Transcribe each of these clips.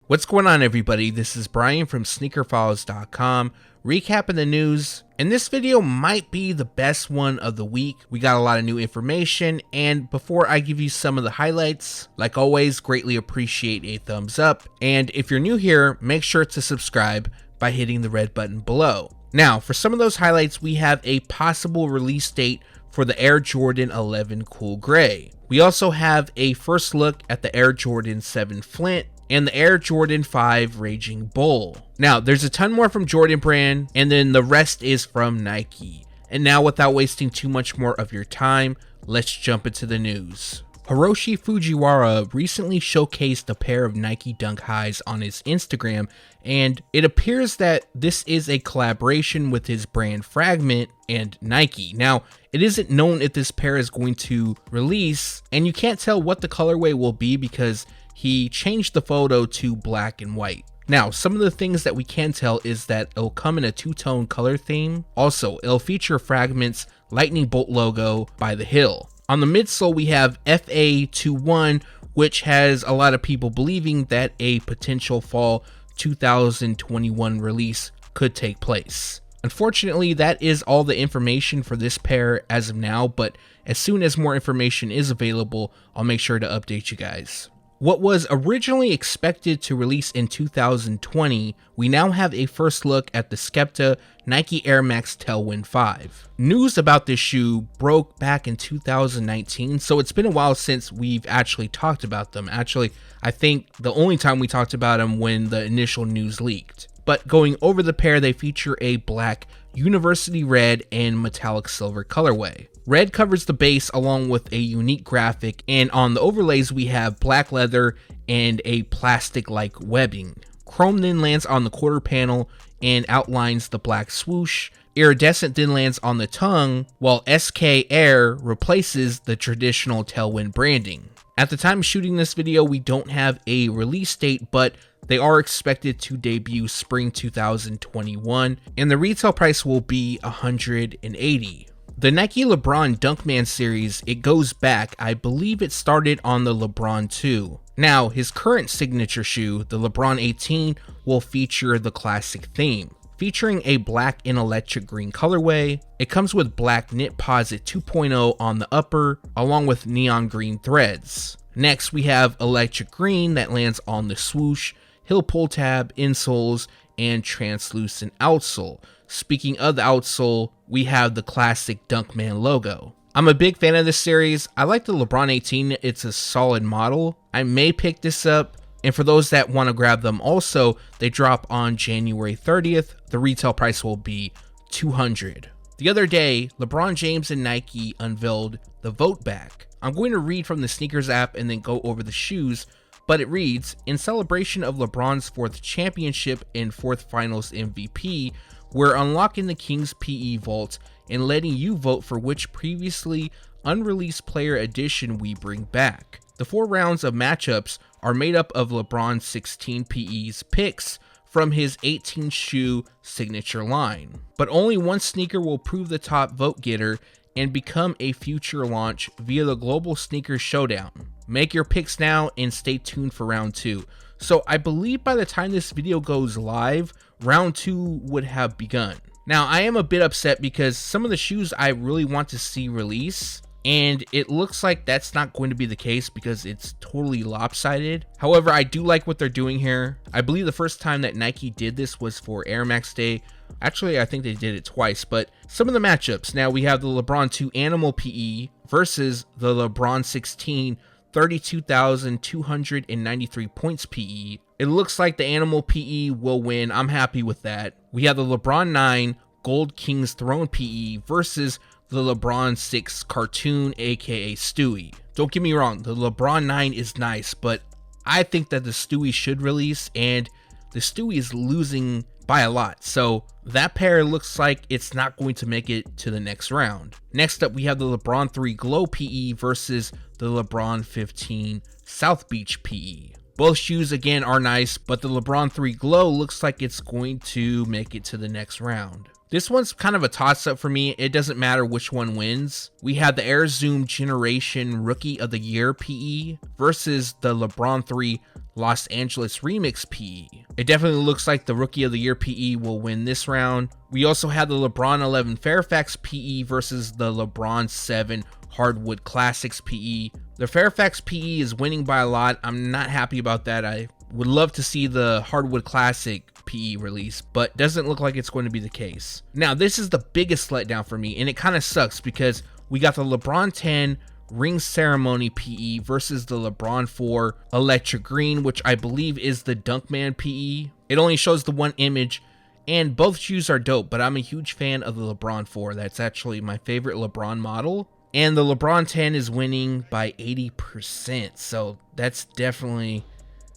What's going on, everybody? This is Brian from SneakerFiles.com, recapping the news, and this video might be the best one of the week. We got a lot of new information, and before I give you some of the highlights, like always, greatly appreciate a thumbs up, and if you're new here, make sure to subscribe by hitting the red button below. Now, for some of those highlights, we have a possible release date for the Air Jordan 11 Cool Gray. We also have a first look at the Air Jordan 7 Flint, and the Air Jordan 5 Raging Bull. Now, there's a ton more from Jordan Brand, and then the rest is from Nike. And now, without wasting too much more of your time, let's jump into the news. Hiroshi Fujiwara recently showcased a pair of Nike Dunk highs on his Instagram, and it appears that this is a collaboration with his brand Fragment and Nike. Now, it isn't known if this pair is going to release, and you can't tell what the colorway will be because he changed the photo to black and white. Now, some of the things that we can tell is that it'll come in a two-tone color theme. Also, it'll feature Fragment's lightning bolt logo by the heel. On the midsole, we have FA21, which has a lot of people believing that a potential fall 2021 release could take place. Unfortunately, that is all the information for this pair as of now, but as soon as more information is available, I'll make sure to update you guys. What was originally expected to release in 2020, we now have a first look at the Skepta Nike Air Max Tailwind 5. News about this shoe broke back in 2019, so it's been a while since we've actually talked about them. Actually, I think the only time we talked about them when the initial news leaked. But going over the pair, they feature a black, university red, and metallic silver colorway. Red covers the base along with a unique graphic, and on the overlays we have black leather and a plastic-like webbing. Chrome then lands on the quarter panel and outlines the black swoosh. Iridescent then lands on the tongue, while SK Air replaces the traditional Tailwind branding. At the time of shooting this video, we don't have a release date, but they are expected to debut spring 2021, and the retail price will be $180. The Nike LeBron Dunkman series, it goes back. I believe it started on the LeBron 2. Now, his current signature shoe, the LeBron 18, will feature the classic theme. Featuring a black and electric green colorway, it comes with black knit posit 2.0 on the upper, along with neon green threads. Next, we have electric green that lands on the swoosh, heel pull tab, insoles, and translucent outsole. Speaking of the outsole, we have the classic Dunkman logo. I'm a big fan of this series. I like the LeBron 18, it's a solid model. I may pick this up, and for those that want to grab them also, they drop on January 30th. The retail price will be $200. The other day, LeBron James and Nike unveiled the Vote Back. I'm going to read from the Sneakers app and then go over the shoes, but it reads, in celebration of LeBron's 4th championship and 4th finals MVP, we're unlocking the Kings PE Vault and letting you vote for which previously unreleased player edition we bring back. The 4 rounds of matchups are made up of LeBron's 16 PE's picks from his 18 shoe signature line. But only one sneaker will prove the top vote getter and become a future launch via the Global Sneaker Showdown. Make your picks now and stay tuned for round 2. So I believe by the time this video goes live, round 2 would have begun. Now, I am a bit upset because some of the shoes I really want to see release, and it looks like that's not going to be the case because it's totally lopsided. However, I do like what they're doing here. I believe the first time that Nike did this was for Air Max Day. Actually, I think they did it twice, but some of the matchups. Now we have the LeBron 2 Animal PE versus the LeBron 16 32,293 points PE. It looks like the Animal PE will win. I'm happy with that. We have the LeBron 9 Gold King's Throne PE versus the LeBron 6 Cartoon, aka Stewie. Don't get me wrong, the LeBron 9 is nice, but I think that the Stewie should release, and the Stewie is losing by a lot. So that pair looks like it's not going to make it to the next round. Next up, we have the LeBron 3 Glow PE versus the LeBron 15 South Beach PE. Both shoes again are nice, but the LeBron 3 Glow looks like it's going to make it to the next round. This one's kind of a toss-up for me. It doesn't matter which one wins. We have the Air Zoom Generation Rookie of the Year PE versus the LeBron 3 Los Angeles Remix PE. It definitely looks like the Rookie of the Year PE will win this round. We also have the LeBron 11 Fairfax PE versus the LeBron 7 Hardwood Classics PE. The Fairfax PE is winning by a lot. I'm not happy about that. I would love to see the Hardwood Classic PE release, but doesn't look like it's going to be the case. Now, this is the biggest letdown for me, and it kind of sucks because we got the LeBron 10 Ring Ceremony PE versus the LeBron 4 Electric Green, which I believe is the Dunkman PE. It only shows the one image, and both shoes are dope, but I'm a huge fan of the LeBron 4. That's actually my favorite LeBron model. And the LeBron 10 is winning by 80%, so that's definitely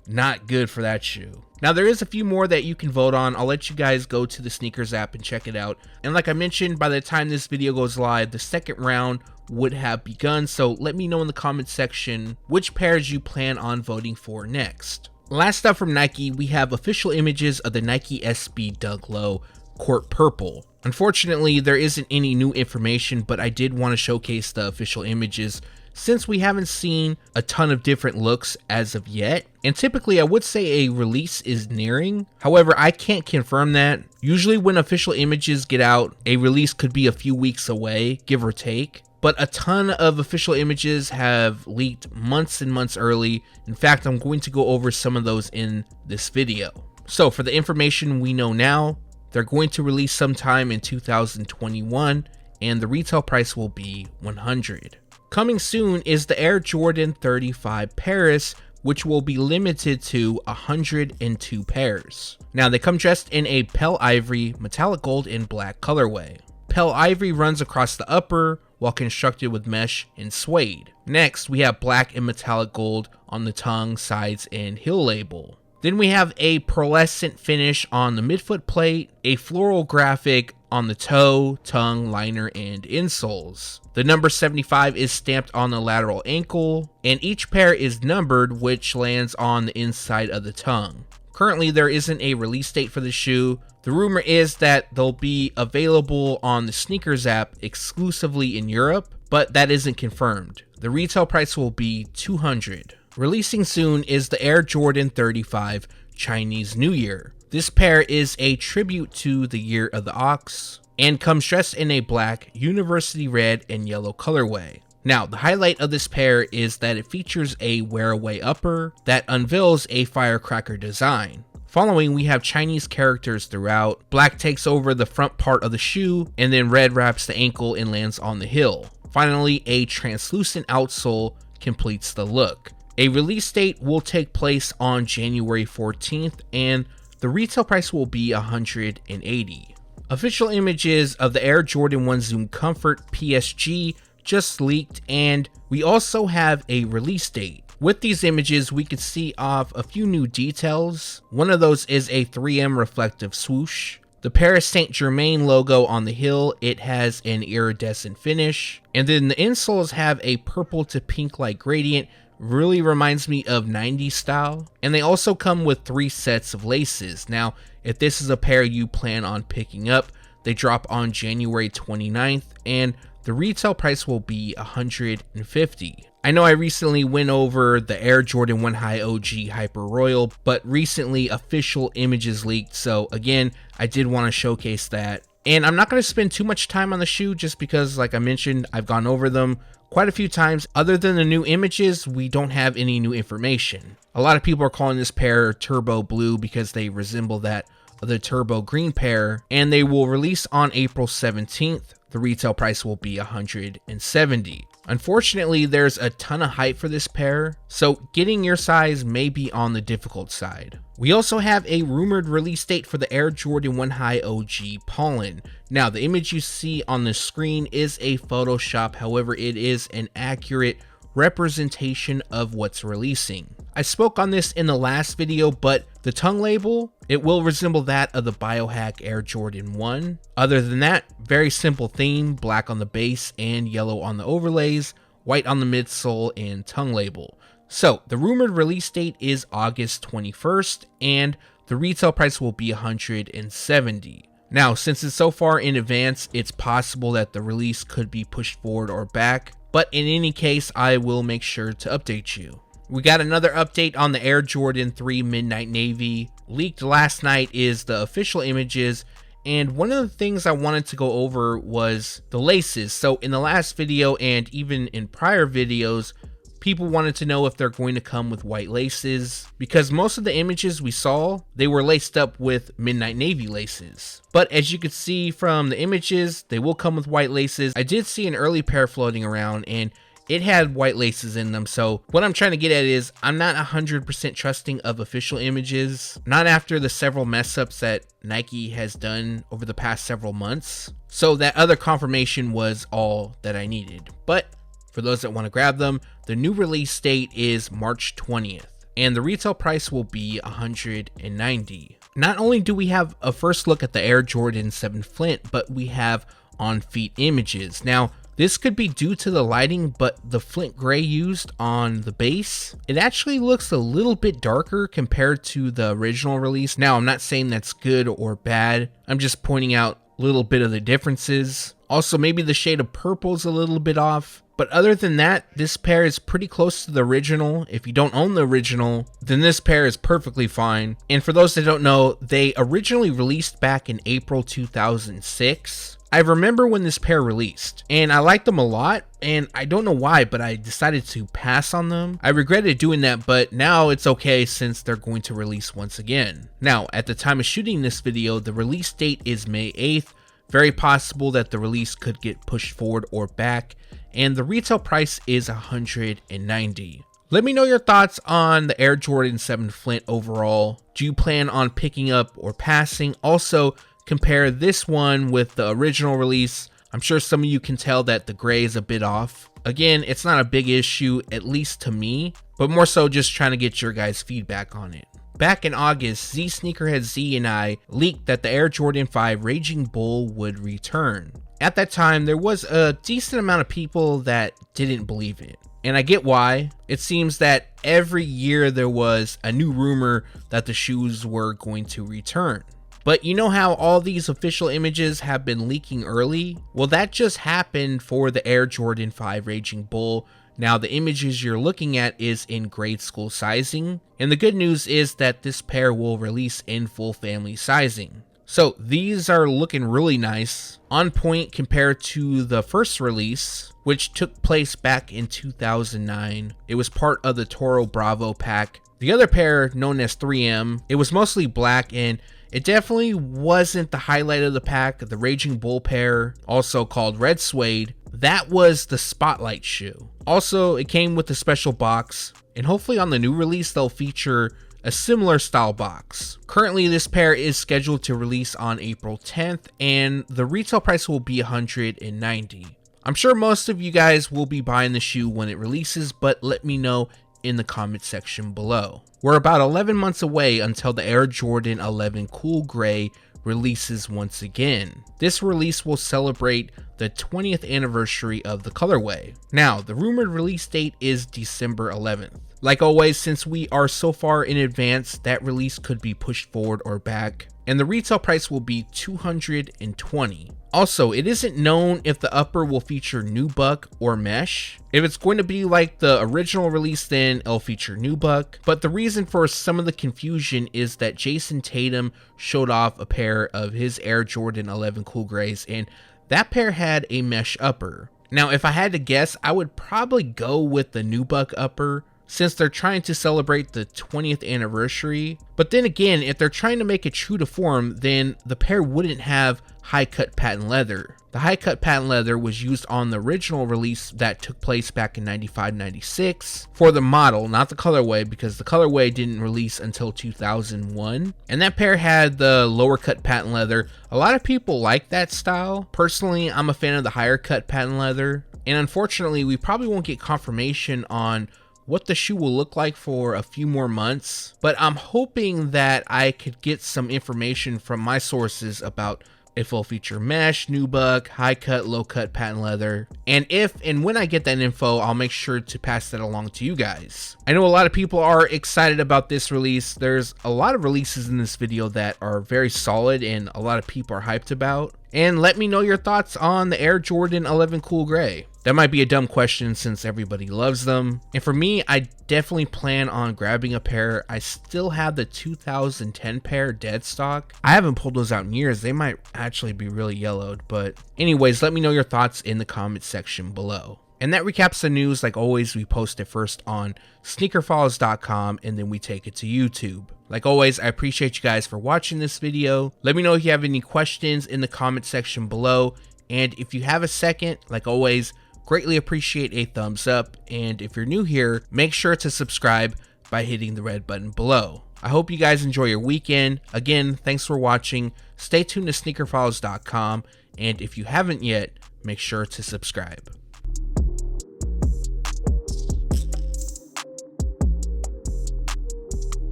not good for that shoe. Now, there is a few more that you can vote on. I'll let you guys go to the Sneakers app and check it out. And like I mentioned, by the time this video goes live, the second round would have begun, so let me know in the comment section which pairs you plan on voting for next. Last up from Nike, we have official images of the Nike SB Dunk Low Court Purple. Unfortunately, there isn't any new information, but I did want to showcase the official images since we haven't seen a ton of different looks as of yet. And typically I would say a release is nearing. However, I can't confirm that. Usually when official images get out, a release could be a few weeks away, give or take. But a ton of official images have leaked months and months early. In fact, I'm going to go over some of those in this video. So for the information we know now, they're going to release sometime in 2021, and the retail price will be $100. Coming soon is the Air Jordan 35 Paris, which will be limited to 102 pairs. Now, they come dressed in a pale ivory, metallic gold, and black colorway. Pale ivory runs across the upper, while constructed with mesh and suede. Next, we have black and metallic gold on the tongue, sides, and heel label. Then we have a pearlescent finish on the midfoot plate, a floral graphic on the toe, tongue, liner, and insoles. The number 75 is stamped on the lateral ankle, and each pair is numbered, which lands on the inside of the tongue. Currently, there isn't a release date for the shoe. The rumor is that they'll be available on the Sneakers app exclusively in Europe, but that isn't confirmed. The retail price will be $200. Releasing soon is the Air Jordan 35 Chinese New Year. This pair is a tribute to the Year of the Ox and comes dressed in a black, university red, and yellow colorway. Now, the highlight of this pair is that it features a wear-away upper that unveils a firecracker design. Following, we have Chinese characters throughout. Black takes over the front part of the shoe, and then red wraps the ankle and lands on the heel. Finally, a translucent outsole completes the look. A release date will take place on January 14th, and the retail price will be $180. Official images of the Air Jordan 1 Zoom Comfort PSG just leaked, and we also have a release date. With these images, we could see off a few new details. One of those is a 3M reflective swoosh. The Paris Saint-Germain logo on the heel, it has an iridescent finish. And then the insoles have a purple to pink like gradient. Really reminds me of 90s style. And they also come with 3 sets of laces. Now, if this is a pair you plan on picking up, they drop on January 29th, and the retail price will be $150. I know I recently went over the Air Jordan 1 High OG Hyper Royal, but recently official images leaked, so again, I did want to showcase that. And I'm not going to spend too much time on the shoe just because, like I mentioned, I've gone over them quite a few times. Other than the new images, we don't have any new information. A lot of people are calling this pair Turbo Blue because they resemble that of the Turbo Green pair, and they will release on April 17th. The retail price will be $170. Unfortunately, there's a ton of hype for this pair, so getting your size may be on the difficult side. We also have a rumored release date for the Air Jordan 1 High OG Pollen. Now, the image you see on the screen is a Photoshop, however, it is an accurate representation of what's releasing. I spoke on this in the last video, but the tongue label, it will resemble that of the Biohack Air Jordan 1. Other than that, very simple theme, black on the base and yellow on the overlays, white on the midsole and tongue label. So the rumored release date is August 21st, and the retail price will be $170. Now, since it's so far in advance, it's possible that the release could be pushed forward or back, but in any case, I will make sure to update you. We got another update on the Air Jordan 3 Midnight Navy. Leaked last night is the official images, and one of the things I wanted to go over was the laces. So in the last video and even in prior videos, people wanted to know if they're going to come with white laces, because most of the images we saw, they were laced up with Midnight Navy laces. But as you can see from the images, they will come with white laces. I did see an early pair floating around and it had white laces in them. So what I'm trying to get at is I'm not 100% trusting of official images, not after the several mess ups that Nike has done over the past several months. So that other confirmation was all that I needed. But for those that want to grab them, the new release date is March 20th, and the retail price will be $190. Not only do we have a first look at the Air Jordan 7 Flint, but we have on-feet images. Now, this could be due to the lighting, but the Flint gray used on the base, it actually looks a little bit darker compared to the original release. Now, I'm not saying that's good or bad. I'm just pointing out a little bit of the differences. Also, maybe the shade of purple is a little bit off. But other than that, this pair is pretty close to the original. If you don't own the original, then this pair is perfectly fine. And for those that don't know, they originally released back in April 2006. I remember when this pair released, and I liked them a lot, and I don't know why, but I decided to pass on them. I regretted doing that, but now it's okay since they're going to release once again. Now, at the time of shooting this video, the release date is May 8th. Very possible that the release could get pushed forward or back, and the retail price is $190. Let me know your thoughts on the Air Jordan 7 Flint overall. Do you plan on picking up or passing? Also, compare this one with the original release. I'm sure some of you can tell that the gray is a bit off. Again, it's not a big issue, at least to me, but more so just trying to get your guys' feedback on it. Back in August, zsneakerheadz and I leaked that the Air Jordan 5 Raging Bull would return. At that time, there was a decent amount of people that didn't believe it. And I get why. It seems that every year there was a new rumor that the shoes were going to return. But you know how all these official images have been leaking early? Well, that just happened for the Air Jordan 5 Raging Bull. Now, the images you're looking at is in grade school sizing, and the good news is that this pair will release in full family sizing. So these are looking really nice, on point compared to the first release, which took place back in 2009. It was part of the Toro Bravo pack. The other pair, known as 3M, it was mostly black, and it definitely wasn't the highlight of the pack. The Raging Bull pair, also called Red Suede, that was the spotlight shoe. Also, it came with a special box, and hopefully on the new release they'll feature a similar style box. Currently, this pair is scheduled to release on April 10th, and the retail price will be $190. I'm sure most of you guys will be buying the shoe when it releases, but let me know in the comment section below. We're about 11 months away until the Air Jordan 11 Cool Gray releases once again. This release will celebrate the 20th anniversary of the colorway. Now, the rumored release date is December 11th. Like always, since we are so far in advance, that release could be pushed forward or back, and the retail price will be $220. Also, it isn't known if the upper will feature nubuck or mesh. If it's going to be like the original release, then it'll feature nubuck. But the reason for some of the confusion is that Jason Tatum showed off a pair of his Air Jordan 11 Cool Grays, and that pair had a mesh upper. Now, if I had to guess, I would probably go with the nubuck upper, since they're trying to celebrate the 20th anniversary. But then again, if they're trying to make it true to form, then the pair wouldn't have high cut patent leather. The high cut patent leather was used on the original release that took place back in 95-96 for the model, not the colorway, because the colorway didn't release until 2001. And that pair had the lower cut patent leather. A lot of people like that style. Personally, I'm a fan of the higher cut patent leather. And unfortunately, we probably won't get confirmation on what the shoe will look like for a few more months, but I'm hoping that I could get some information from my sources about if it'll feature mesh, nubuck, high cut, low cut patent leather, and if and when I get that info, I'll make sure to pass that along to you guys. I know a lot of people are excited about this release. There's a lot of releases in this video that are very solid and a lot of people are hyped about. And let me know your thoughts on the Air Jordan 11 Cool Gray. That might be a dumb question since everybody loves them. And for me, I definitely plan on grabbing a pair. I still have the 2010 pair dead stock. I haven't pulled those out in years. They might actually be really yellowed. But anyways, let me know your thoughts in the comment section below. And that recaps the news. Like always, we post it first on SneakerFiles.com and then we take it to YouTube. Like always, I appreciate you guys for watching this video. Let me know if you have any questions in the comment section below. And if you have a second, like always, greatly appreciate a thumbs up. And if you're new here, make sure to subscribe by hitting the red button below. I hope you guys enjoy your weekend. Again, thanks for watching. Stay tuned to SneakerFiles.com. And if you haven't yet, make sure to subscribe.